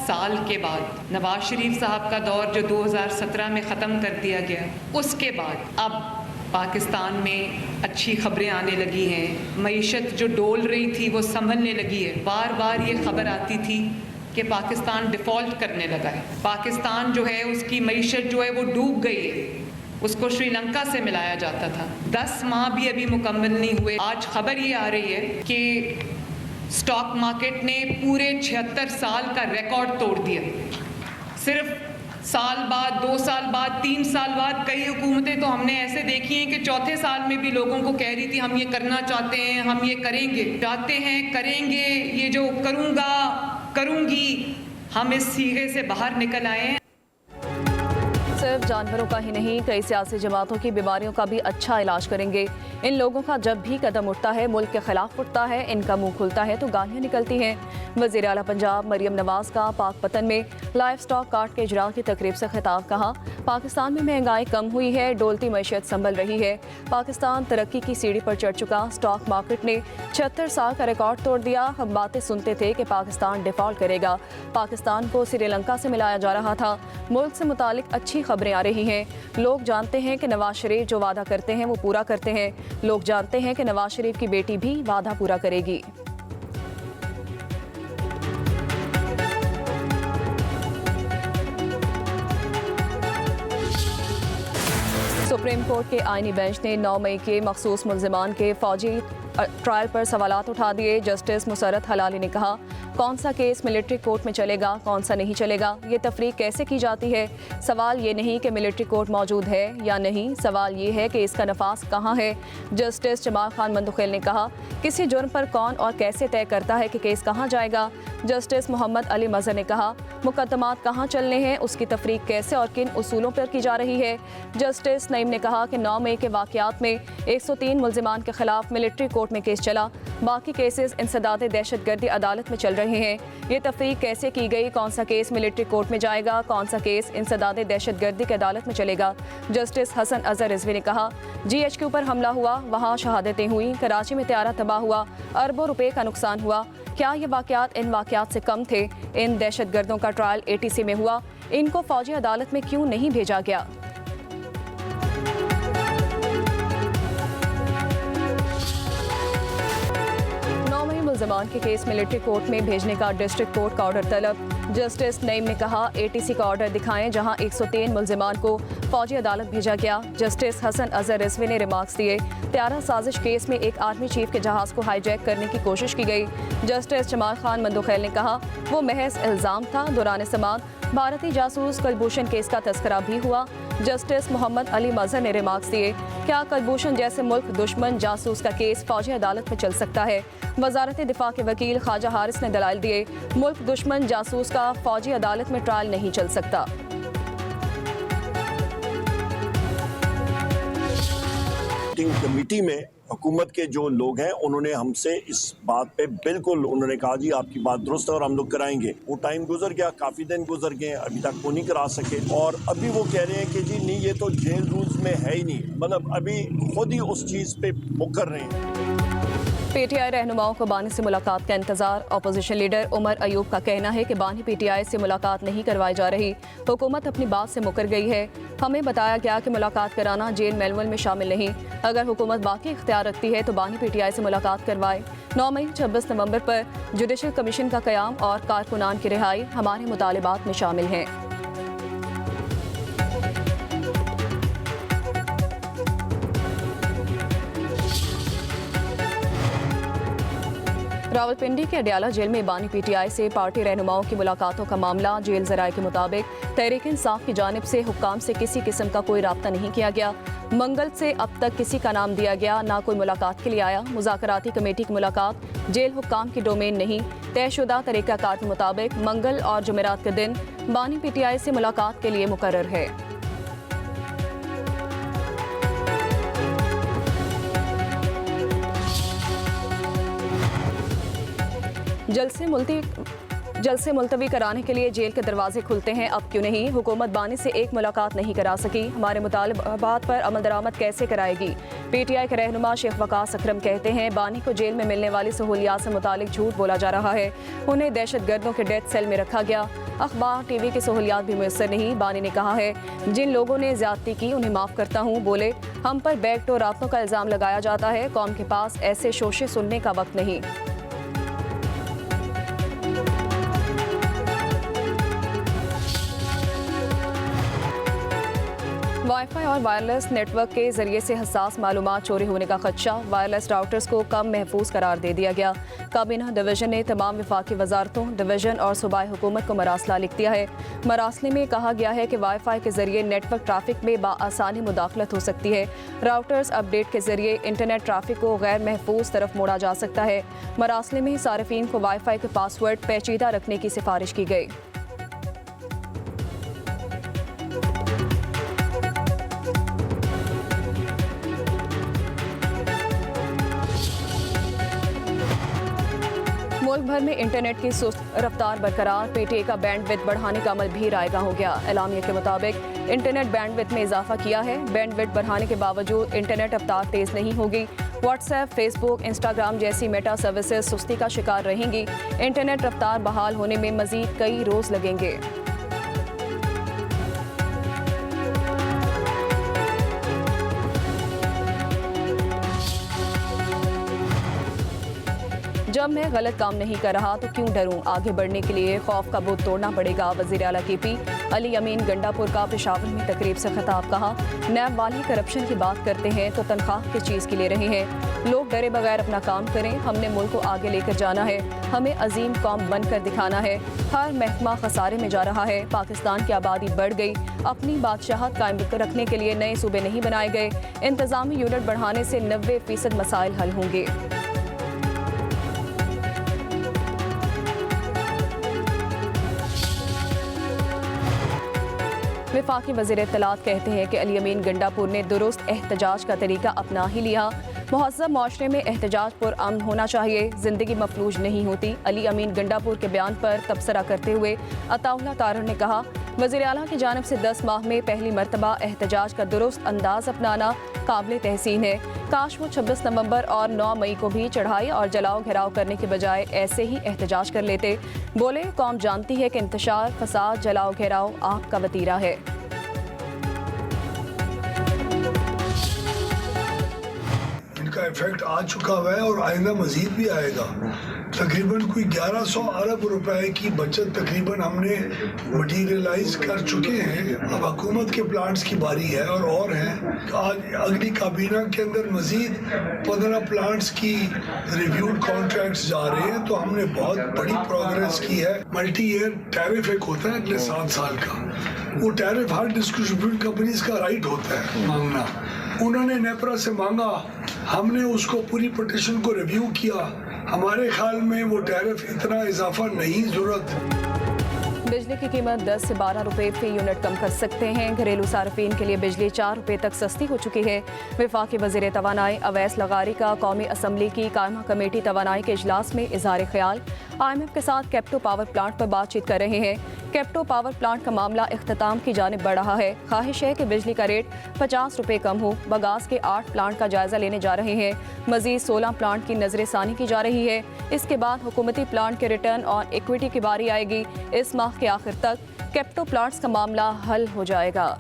साल के बाद, नवाज शरीफ साहब का दौर जो 2017 में ख़त्म कर दिया गया, उसके बाद अब पाकिस्तान में अच्छी खबरें आने लगी हैं। मईशत जो डोल रही थी वो संभलने लगी है। बार बार ये खबर आती थी कि पाकिस्तान डिफ़ॉल्ट करने लगा है, पाकिस्तान जो है उसकी मईशत जो है वो डूब गई है। उसको श्रीलंका से मिलाया जाता था। 10 माह भी अभी मुकम्मल नहीं हुए। आज खबर ये आ रही है कि स्टॉक मार्केट ने पूरे 76 साल का रिकॉर्ड तोड़ दिया। सिर्फ साल बाद, 2 साल बाद, 3 साल बाद कई हुकूमतें तो हमने ऐसे देखी हैं कि चौथे साल में भी लोगों को कह रही थी हम ये करना चाहते हैं, हम ये करेंगे, चाहते हैं, करेंगे, ये जो करूँगा, करूँगी, हम इस सीगे से बाहर निकल आए हैं। सिर्फ जानवरों का ही नहीं, कई सियासी जमातों की बीमारियों का भी अच्छा इलाज करेंगे। इन लोगों का जब भी कदम उठता है, मुल्क के खिलाफ उठता है, इनका मुंह खुलता है तो गालियां निकलती हैं। वज़ीर आला पंजाब मरियम नवाज का पाकपतन में लाइफ स्टॉक कार्ड के इजरा की तकरीब से खिताब। कहा, पाकिस्तान में महंगाई कम हुई है, डोलती मैशियत संभल रही है, पाकिस्तान तरक्की की सीढ़ी पर चढ़ चुका। स्टॉक मार्केट ने 76 साल का रिकॉर्ड तोड़ दिया। हम बातें सुनते थे कि पाकिस्तान डिफॉल्ट करेगा, पाकिस्तान को श्रीलंका से मिलाया जा रहा था। मुल्क से मुतालिक अच्छी खबरें आ रही हैं। लोग जानते हैं कि नवाज शरीफ जो वादा करते हैं वो पूरा करते हैं। लोग जानते हैं कि नवाज शरीफ की बेटी भी वादा पूरा करेगी। सुप्रीम कोर्ट के आईनी बेंच ने 9 मई के मखसूस मुल्जिमान के फौजी ट्रायल पर सवालात उठा दिए। जस्टिस मुसरत हलाली ने कहा, कौन सा केस मिलिट्री कोर्ट में चलेगा, कौन सा नहीं चलेगा, ये तफरीक कैसे की जाती है। सवाल ये नहीं कि मिलिट्री कोर्ट मौजूद है या नहीं, सवाल ये है कि इसका नफाज कहाँ है। जस्टिस जमाल खान मंदुखेल ने कहा, किसी जुर्म पर कौन और कैसे तय करता है कि केस कहाँ जाएगा। जस्टिस मोहम्मद अली मजहर ने कहा, मुकदमात कहाँ चलने हैं, उसकी तफरीक कैसे और किन उसूलों पर की जा रही है। जस्टिस नईम ने कहा कि 9 मई के वाक़यात में 103 मुल्जिमान के खिलाफ मिलिट्री कोर्ट में केस चला, बाकी केसेस इंसदाद दहशतगर्दी अदालत में चल रहे हैं। ये तफरीक कैसे की गई, कौन सा केस मिलिट्री कोर्ट में जाएगा, कौन सा केस इंसदाद दहशतगर्दी की अदालत में चलेगा। जस्टिस हसन अजहर रिजवी ने कहा, GHQ पर हमला हुआ, वहाँ शहादतें हुई, कराची में त्यारा तबाह हुआ, अरबों रुपए का नुकसान हुआ, क्या ये वाक़यात इन वाक़यात से कम थे। इन दहशतगर्दों का ट्रायल ATC में हुआ, इनको फौजी अदालत में क्यों नहीं भेजा गया। मुल्ज़िमान के केस मिलिट्री कोर्ट में भेजने का डिस्ट्रिक्ट कोर्ट का ऑर्डर तलब। जस्टिस नईम ने कहा, ATC का ऑर्डर दिखाएं जहां 103 मुल्ज़िमान को फौजी अदालत भेजा गया। जस्टिस हसन अजहर रिजवी ने रिमार्क्स दिए, त्यारा साजिश केस में एक आर्मी चीफ के जहाज़ को हाईजैक करने की कोशिश की गई। जस्टिस जमाल खान मंदुखेल ने कहा, वो महज इल्ज़ाम था। दौरान समाअत भारतीय जासूस कुलभूषण केस का तस्करा भी हुआ। जस्टिस मोहम्मद अली मजहर ने रिमार्क्स दिए, क्या कुलभूषण जैसे मुल्क दुश्मन जासूस का केस फौजी अदालत में चल सकता है। वजारत दिफा के वकील ख्वाजा हारिस ने दलाइल दिए, मुल्क दुश्मन जासूस का फौजी अदालत में ट्रायल नहीं चल सकता। कमेटी में हुकूमत के जो लोग हैं उन्होंने हमसे इस बात पे बिल्कुल उन्होंने कहा, जी आपकी बात दुरुस्त है और हम लोग कराएंगे। वो टाइम गुजर गया, काफ़ी दिन गुजर गए, अभी तक वो नहीं करा सके। और अभी वो कह रहे हैं कि जी नहीं, ये तो जेल रूल्स में है ही नहीं, मतलब अभी खुद ही उस चीज़ पे मुकर रहे हैं। PTI रहनुमाओं को बानी से मुलाकात का इंतजार। अपोजिशन लीडर उमर अयूब का कहना है कि बानी PTI से मुलाकात नहीं करवाई जा रही, हुकूमत अपनी बात से मुकर गई है। हमें बताया गया कि मुलाकात कराना जेल मैनुअल में शामिल नहीं। अगर हुकूमत बाकी इख्तियार रखती है तो बानी PTI से मुलाकात करवाए। 9 मई 26 नवंबर पर जुडिशल कमीशन का क़याम और कारकुनान की रिहाई हमारे मुतालिबात में शामिल हैं। रावलपिंडी के अडियाला जेल में बानी PTI से पार्टी रहनुमाओं की मुलाकातों का मामला। जेल ज़राए के मुताबिक तहरीक इंसाफ की जानिब से हुक्काम से किसी किस्म का कोई राब्ता नहीं किया गया। मंगल से अब तक किसी का नाम दिया गया, ना कोई मुलाकात के लिए आया। मुज़ाकराती कमेटी की मुलाकात जेल हुक्काम की डोमेन नहीं। तयशुदा तरीक़ाकार के मुताबिक मंगल और जुमेरात के दिन बानी PTI से मुलाकात के लिए मुकर्रर है। जलसे मुलतवी कराने के लिए जेल के दरवाजे खुलते हैं, अब क्यों नहीं। हुकूमत बानी से एक मुलाकात नहीं करा सकी, हमारे मुतालबात पर अमल दरामद कैसे कराएगी। PTI के रहनुमा शेख वकास अकरम कहते हैं, बानी को जेल में मिलने वाली सहूलियात से मुतालिक झूठ बोला जा रहा है। उन्हें दहशतगर्दों के डेथ सेल में रखा गया। अखबार टीवी की सहूलियात भी मुयस्सर नहीं। बानी ने कहा है, जिन लोगों ने ज्यादती की उन्हें माफ़ करता हूँ। बोले, हम पर बैकडोर रातों का इल्ज़ाम लगाया जाता है, कौम के पास ऐसे शोशे सुनने का वक्त नहीं। वाईफाई और वायरलेस नेटवर्क के जरिए से हसास मालूमात चोरी होने का खदशा। वायरलेस राउटर्स को कम महफूज करार दे दिया गया। काबीना डिवीजन ने तमाम वफाकी वजारतों, डिवीजन और सूबाई हुकूमत को मरासला लिख दिया है। मरासले में कहा गया है कि वाईफाई के जरिए नेटवर्क ट्रैफिक में बाआसानी मुदाखलत हो सकती है। राउटर्स अपडेट के जरिए इंटरनेट ट्रैफिक को गैर महफूज तरफ मोड़ा जा सकता है। मरासले में सार्फिन को वाईफाई के पासवर्ड पेचीदा रखने की सिफारिश की गई। मुल्क भर में इंटरनेट की सुस्त रफ्तार बरकरार। पीटीए का बैंडविड्थ बढ़ाने का अमल भी रायगा हो गया। एलामिया के मुताबिक इंटरनेट बैंडविड्थ में इजाफा किया है। बैंडविड्थ बढ़ाने के बावजूद इंटरनेट रफ्तार तेज नहीं होगी। व्हाट्सएप, फेसबुक, इंस्टाग्राम जैसी मेटा सर्विसेज सुस्ती का शिकार रहेंगी। इंटरनेट रफ्तार बहाल होने में मजीद कई रोज लगेंगे। जब मैं गलत काम नहीं कर रहा तो क्यों डरूं, आगे बढ़ने के लिए खौफ का बुत तोड़ना पड़ेगा। वज़ीर आला केपी अली अमीन गंडापुर का पेशावर में तकरीब से खिताब। कहा, नैब वाले करप्शन की बात करते हैं तो तनख्वाह किस चीज़ की ले रहे हैं। लोग डरे बगैर अपना काम करें। हमने मुल्क को आगे लेकर जाना है। हमें अजीम कौम बनकर दिखाना है। हर महकमा खसारे में जा रहा है। पाकिस्तान की आबादी बढ़ गई। अपनी बादशाहत कायम रखने के लिए नए सूबे नहीं बनाए गए। इंतजामी यूनिट बढ़ाने से 90% मसाइल हल होंगे। वफाकी वज़ीर इत्तलात कहते हैं कि अली अमीन गंडापुर ने दुरुस्त एहतजाज का तरीका अपना ही लिया। मुहज़्ज़ब माशरे में एहतजाज पर अमन होना चाहिए। ज़िंदगी मफलूज नहीं होती। अली अमीन गंडापुर के बयान पर तबसरा करते हुए अताउल्लाह तारड़ ने कहा, वज़ीर आला की जानिब से 10 माह में पहली मरतबा एहतजाज का दुरुस्त अंदाज अपनाना काबिल तहसीन है। काश वो 26 नवंबर और 9 मई को भी चढ़ाई और जलाओ घेराव करने के बजाय ऐसे ही एहतजाज कर लेते। बोले, कौम जानती है कि इंतशार, फसाद, जलाओ घेराव आग का वतीरा है। इनका इफेक्ट आ चुका हुआ है और आइंदा मजीद भी आएगा। तकरीबन कोई 1100 अरब रुपए की बचत तकरीबन हमने मटीरियलाइज कर चुके हैं। अब हुकूमत के प्लांट्स की बारी है और हैं। आज अगली काबीना के अंदर मजीद 15 प्लांट्स की रिव्यूड कॉन्ट्रैक्ट्स जा रहे हैं। तो हमने बहुत बड़ी प्रोग्रेस की है। मल्टी ईयर टैरिफ एक होता है अगले 7 साल का। वो टैरिफ हर डिस्ट्रीब्यूशन कंपनीज का राइट होता है मांगना। उन्होंने नेपरा से मांगा, हमने उसको पूरी पिटीशन को रिव्यू किया। हमारे ख्याल में वो टैरिफ इतना इजाफा नहीं जरूरत। बिजली की कीमत 10 से 12 रुपए फी यूनिट कम कर सकते हैं। घरेलू सार्फिन के लिए बिजली 4 रुपए तक सस्ती हो चुकी है। वफाकी वज़ीर तवानाई अवैस लगारी का कौमी असम्बली की कायमा कमेटी तवानाई के इजलास में इजहार ख्याल। IMF के साथ कैप्टो पावर प्लांट पर बातचीत कर रहे हैं। कैप्टो पावर प्लांट का मामला इख्तिताम की जानिब बढ़ रहा है। ख्वाहिश है कि बिजली का रेट 50 रुपए कम हो। बगास के 8 प्लांट का जायजा लेने जा रहे हैं। मजीद 16 प्लांट की नजरसानी की जा रही है। इसके बाद हुकूमती प्लांट के रिटर्न और इक्विटी की बारी आएगी। इस माह के आखिर तक कैप्टो प्लांट्स का मामला हल हो जाएगा।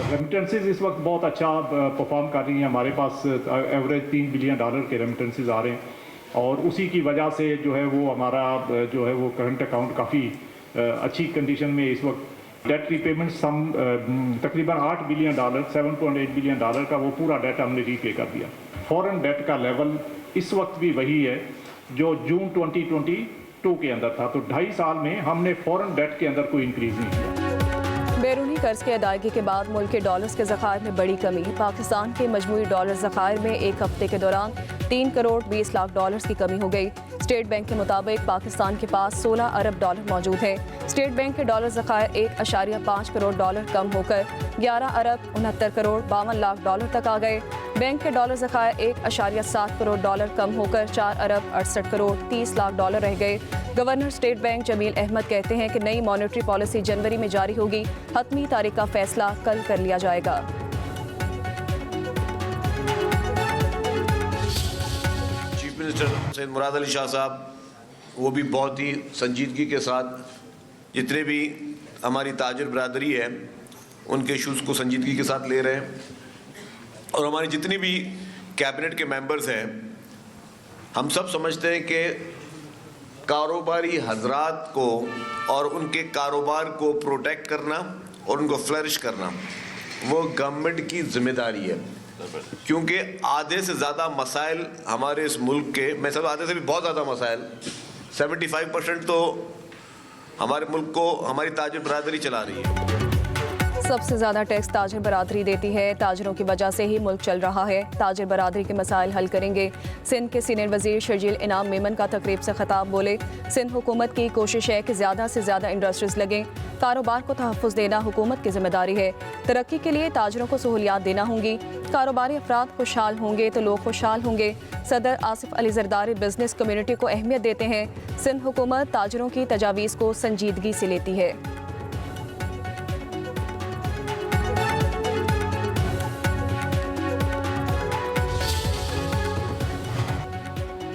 रेमिटेंसेज इस वक्त बहुत अच्छा परफॉर्म कर रही हैं। हमारे पास एवरेज $3 बिलियन के रेमिटेंसेज आ रहे हैं और उसी की वजह से जो है वो हमारा जो है वो करंट अकाउंट काफ़ी अच्छी कंडीशन में इस वक्त। डेट रीपेमेंट सम तकरीबन $8 बिलियन, $7.8 बिलियन का वो पूरा डेट हमने रीपे कर दिया। फॉरेन डेट का लेवल इस वक्त भी वही है जो जून 2022 के अंदर था। तो 2.5 साल में हमने फॉरेन डेट के अंदर कोई इंक्रीज नहीं किया। बैरूनी कर्ज की अदायगी के बाद मुल्क के डॉलर्स के ज़खायर में बड़ी कमी। पाकिस्तान के मजमूई डॉलर ज़खायर में एक हफ्ते के दौरान 3 करोड़ 20 लाख डॉलर्स की कमी हो गई। स्टेट बैंक के मुताबिक पाकिस्तान के पास 16 अरब डॉलर मौजूद हैं। स्टेट बैंक के डॉलर ज़खायर 1.5 करोड़ डॉलर कम होकर 11 अरब 69 करोड़ 52 लाख डॉलर तक आ गए। बैंक के डॉलर ज़खायर 1.7 करोड़ डॉलर कम होकर 4 अरब 68 करोड़ 30 लाख डॉलर रह गए। Governor state bank Jamil Ahmed कहते हैं कि नई मॉनेटरी पॉलिसी जनवरी में जारी होगी। हतमी तारीख का फैसला कल कर लिया जाएगा। मिनिस्टर सैयद मुराद अली शाह साहब, वो भी बहुत ही संजीदगी के साथ जितने भी हमारी ताजिर बरादरी है उनके इशूज़ को संजीदगी के साथ ले रहे हैं। और हमारी जितनी भी कैबिनेट के मेंबर्स हैं, हम सब समझते हैं कि कारोबारी हजरात को और उनके कारोबार को प्रोटेक्ट करना और उनको फ्लरिश करना वो गवर्नमेंट की जिम्मेदारी है, क्योंकि आधे से ज़्यादा मसाइल हमारे इस मुल्क के, मैं सब आधे से भी बहुत ज़्यादा मसाइल, 75% तो हमारे मुल्क को हमारी ताजिर बरादरी चला रही है। सबसे ज़्यादा टैक्स ताजिर बरादरी देती है। ताजिरों की वजह से ही मुल्क चल रहा है। ताजिर बरादरी के मसाइल हल करेंगे। सिंध के सीनियर वजीर शर्जील इनाम मेमन का तकरीब से खिताब बोले, सिंध हुकूमत की कोशिश है कि ज़्यादा से ज़्यादा इंडस्ट्रीज लगें। कारोबार को तहफ़्फ़ुज़ देना हुकूमत की जिम्मेदारी है। तरक्की के लिए ताजिरों को सहूलियात देना होंगी। कारोबारी अफराद खुशहाल होंगे तो लोग खुशहाल होंगे। सदर आसिफ अली जरदारी बिजनेस कम्यूनिटी को अहमियत देते हैं। सिंध हुकूमत ताजिरों की तजावीज़ को संजीदगी से लेती है।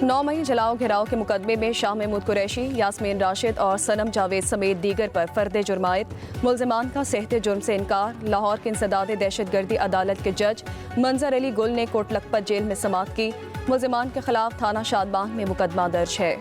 9 मई जलाओ घिराव के मुकदमे में शाह महमूद कुरैशी, यास्मीन राशिद और सनम जावेद समेत दीगर पर फर्द जुर्मायत। मुल्जिमान का सेहते जुर्म से इनकार। लाहौर के इंसदाद दहशतगर्दी अदालत के जज मंजर अली गुल ने कोट लखपत जेल में समाअत की। मुल्जिमान के खिलाफ थाना शादबान में मुकदमा दर्ज है।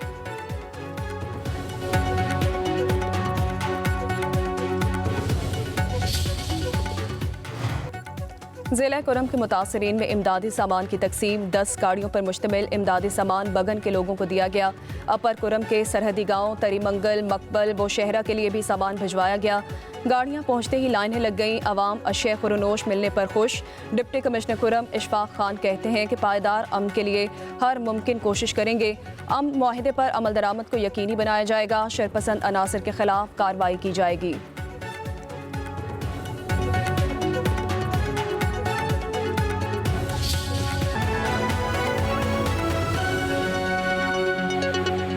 ज़िला कुरम के मुतासरीन में इमदादी सामान की तकसीम। 10 गाड़ियों पर मुश्तमिल इमदादी सामान बगन के लोगों को दिया गया। अपर कुरम के सरहदी गांव तरीमंगल, मकबल, बोशहरा के लिए भी सामान भिजवाया गया। गाड़ियां पहुंचते ही लाइनें लग गईं। अवाम अशय खुरनोश मिलने पर खुश। डिप्टी कमिश्नर कुरम इशफाक खान कहते हैं कि पायदार अमन के लिए हर मुमकिन कोशिश करेंगे। अमन मुआहिदे पर अमल दरामद को यकीनी बनाया जाएगा। शरपसंद अनासर के खिलाफ कार्रवाई की जाएगी।